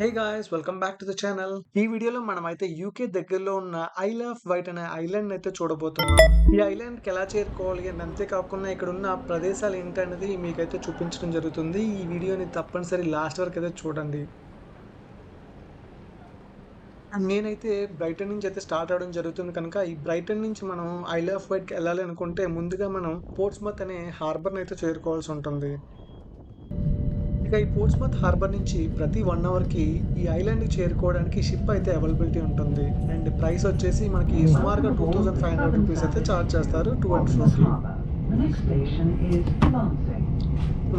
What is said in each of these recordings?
Hey guys, welcome back to the channel. ఈ వీడియోలో మనమైతే యూకే దగ్గరలో ఉన్న ఐల్ ఆఫ్ వైట్ అనే ఐలాండ్ అయితే చూడబోతున్నాం. ఈ ఐలాండ్ కి ఎలా చేరుకోవాలి అండ్ అంతేకాకుండా ఇక్కడ ఉన్న ప్రదేశాలు ఏంటనేది మీకైతే చూపించడం జరుగుతుంది. ఈ వీడియోని తప్పనిసరి లాస్ట్ వరకు అయితే చూడండి. అండ్ నేనైతే బ్రైటన్ నుంచి అయితే స్టార్ట్ అవ్వడం జరుగుతుంది కనుక ఈ బ్రైటన్ నుంచి మనం ఐల్ ఆఫ్ వైట్ కి వెళ్ళాలి అనుకుంటే ముందుగా మనం పోర్ట్స్మౌత్ అనే హార్బర్ అయితే చేరుకోవాల్సి ఉంటుంది. ఇక ఈ పోర్ట్స్మౌత్ హార్బర్ నుంచి ప్రతి 1 అవర్‌కి ఈ ఐలాండ్‌కి చేరుకోవడానికి షిప్ అయితే అవైలబిలిటీ ఉంటుంది. అండ్ ప్రైస్ వచ్చేసి మనకి సుమారుగా Multiple ₹2500 అయితే southern చార్జ్ చేస్తారు to and Portsmouth ఫ్రోకి. Harbour. The next station is Lonsing.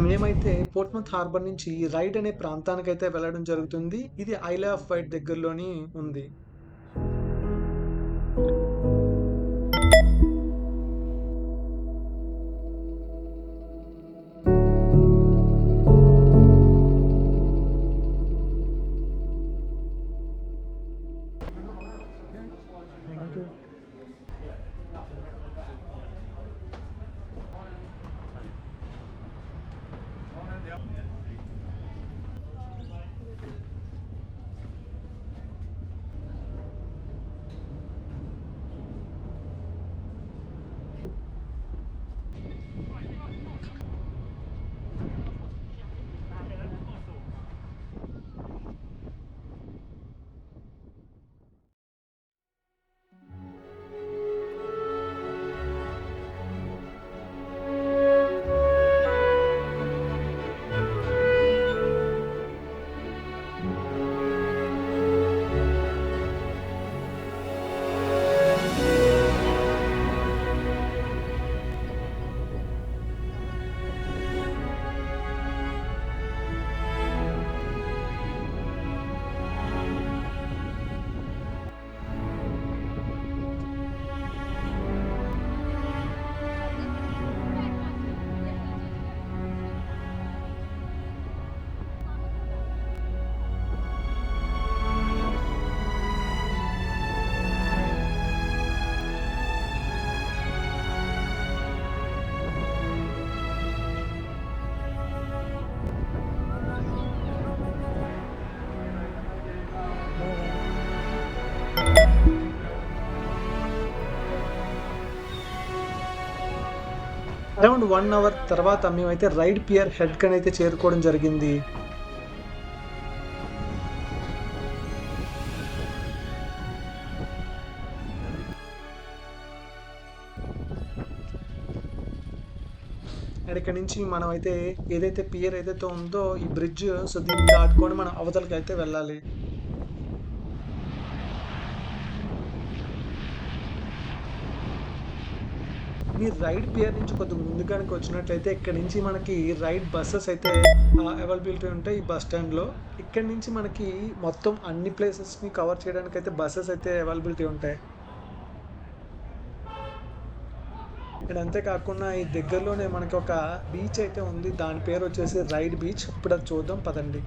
మేమైతే పోర్ట్స్మౌత్ హార్బర్ నుంచి రైడ్ అనే ప్రాంతానికైతే వెళ్ళడం జరుగుతుంది. ఇది ఐల్ ఆఫ్ వైట్ దగ్గరలోని ఉంది. అరౌండ్ 1 అవర్ తర్వాత మేమైతే రైడ్ పియర్ హెడ్ కనైతే చేరుకోవడం జరిగింది. అండ్ ఇక్కడ నుంచి మనమైతే ఏదైతే పియర్ ఏదైతే ఉందో ఈ బ్రిడ్జ్ దీన్ని దాటుకొని మనం అవతలకి అయితే వెళ్ళాలి. మీరు రైడ్ పియర్ నుంచి కొద్దిగా ముందుగానికి వచ్చినట్లయితే ఇక్కడ నుంచి మనకి రైడ్ బస్సెస్ అయితే అవైలబిలిటీ ఉంటాయి ఈ బస్ స్టాండ్లో. ఇక్కడ నుంచి మనకి మొత్తం అన్ని ప్లేసెస్ని కవర్ చేయడానికి అయితే బస్సెస్ అయితే అవైలబిలిటీ ఉంటాయి. అండ్ అంతేకాకుండా ఈ దగ్గరలోనే మనకి ఒక బీచ్ అయితే ఉంది. దాని పేరు వచ్చేసి రైడ్ బీచ్. ఇప్పుడు అది చూద్దాం పదండి.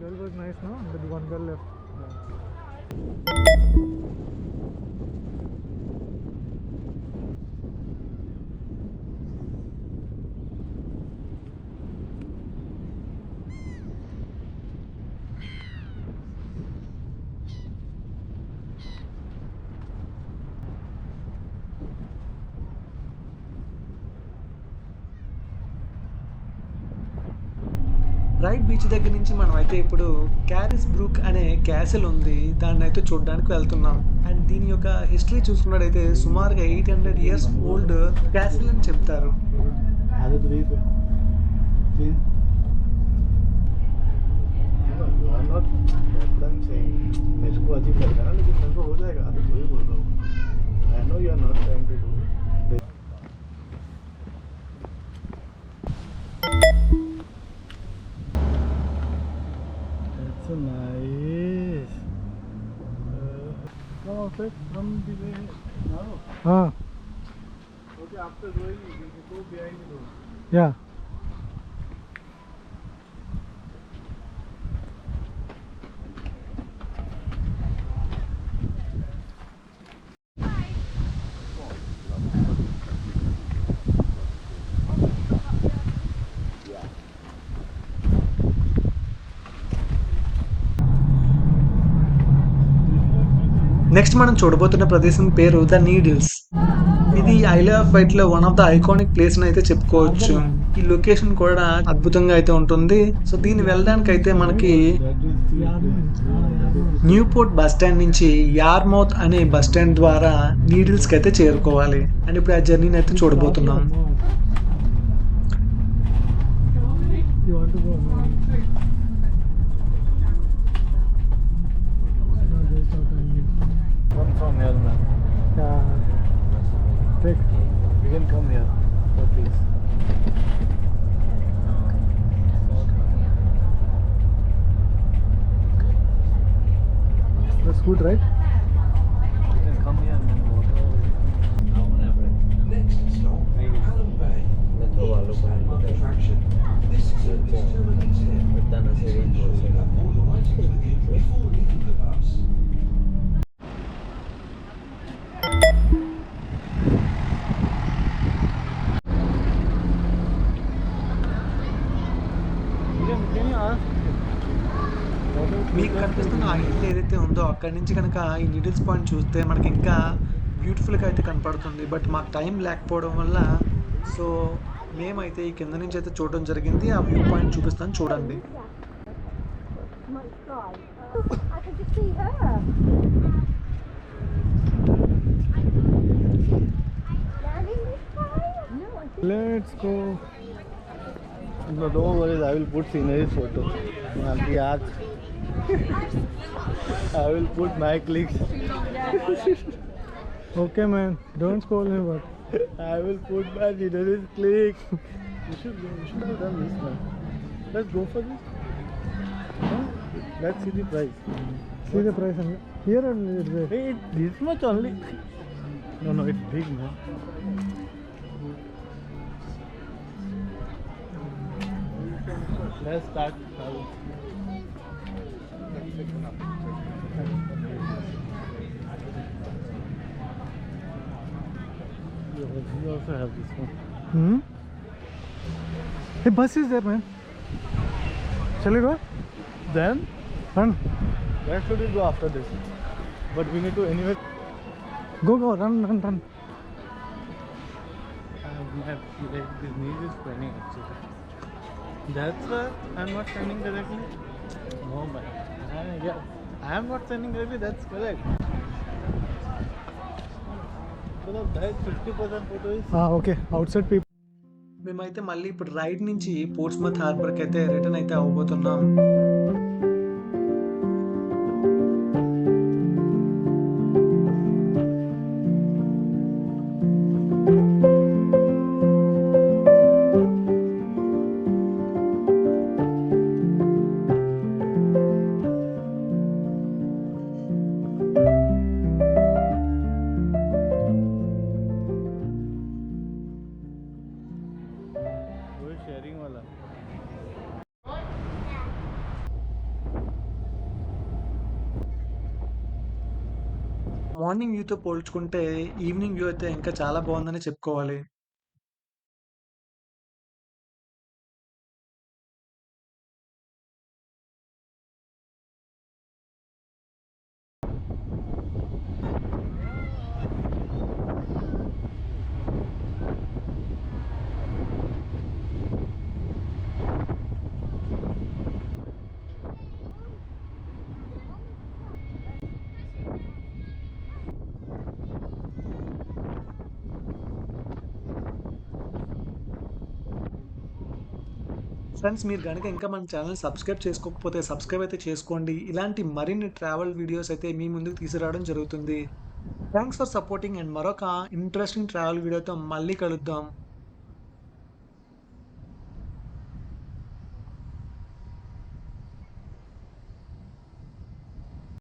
Girl was nice, no? The one girl left. రైడ్ బీచ్ దగ్గర నుంచి మనం అయితే ఇప్పుడు క్యారిస్ బ్రూక్ అనే క్యాసిల్ ఉంది. దాన్ని అయితే చూడడానికి వెళ్తున్నాం. అండ్ దీని యొక్క హిస్టరీ చూసుకున్నట్టయితే సుమారుగా 800 years ఓల్డ్ క్యాసిల్ అని చెప్తారు. मेरे को अजीब लग रहा है लेकिन मेरे को हो जाएगा आदत वही बोल रहा हूँ I know you are not trying to do that's so nice come on fit from the way now okay after going you go behind the road yeah next మనం చూడబోతున్న ప్రదేశం పేరు ద నీడిల్స్. ఇది ఐల్ ఆఫ్ వైట్ లో one of the iconic place అయితే చెప్పుకోవచ్చు. ఈ location కూడా అద్భుతంగా అయితే ఉంటుంది. సో దీన్ని వెళ్ళడానికి అయితే మనకి న్యూపోర్ట్ బస్ స్టాండ్ నుంచి యార్మౌత్ అనే బస్ స్టాండ్ ద్వారా నీడిల్స్ కి అయితే చేరుకోవాలి. అండ్ ఇప్పుడు ఆ జర్నీని అయితే చూడబోతున్నాం. You want to go? No. Come from here, man. Yeah. Take. You can come here. Oh, please. That's good, right? You can come here and then walk over. Next stop, Allen Bay. Landmark attraction. This service terminates here. All the items with you before leaving the bus. Can you ask? మీకు కనిపిస్తున్న ఆ ఇల్లు ఏదైతే ఉందో అక్కడి నుంచి కనుక ఈ నీడిల్స్ పాయింట్ చూస్తే మనకి ఇంకా బ్యూటిఫుల్గా అయితే కనపడుతుంది. బట్ మాకు టైం లేకపోవడం వల్ల సో మేమైతే ఈ కింద నుంచి అయితే చూడడం జరిగింది. ఆ వ్యూ పాయింట్ చూపిస్తాను, చూడండి. I can just see her. Landing this time? No, I think Let's go. No, don't worry. I will put scenery photo. Yaad. I will put my clicks. Okay, man. Don't scold me, but I will put my scenery clicks. We should have done this, man. Let's go for this. Huh? Let's see the price. see the price. Here and there. Hey, this much only. No, it's big, man. Let's start. You also have this one. Hmm? Hey, bus is there, man. Shall we go? Then, Run. where should we go after this? But we need to anyway. Go, run. This knee is paining actually. That's why I'm not standing correctly. No, but I am not standing correctly. That's correct. So that 50% photo is. Okay. Outside people. మేమైతే మళ్ళీ ఇప్పుడు ride నుంచి Portsmouth హార్బర్కి అయితే return అయితే అవ్వబోతున్నాం. Sharing wala. Morning వ్యూతో పోల్చుకుంటే evening view అయితే ఇంకా చాలా బాగుందని చెప్పుకోవాలి. ఫ్రెండ్స్, మీరు కనుక ఇంకా మన ఛానల్ సబ్స్క్రైబ్ చేసుకోకపోతే సబ్స్క్రైబ్ అయితే చేసుకోండి. ఇలాంటి మరిన్ని ట్రావెల్ వీడియోస్ అయితే మీ ముందుకు తీసుకురావడం జరుగుతుంది. థ్యాంక్స్ ఫర్ సపోర్టింగ్ అండ్ మరొక ఇంట్రెస్టింగ్ ట్రావెల్ వీడియోతో మళ్ళీ కలుద్దాం.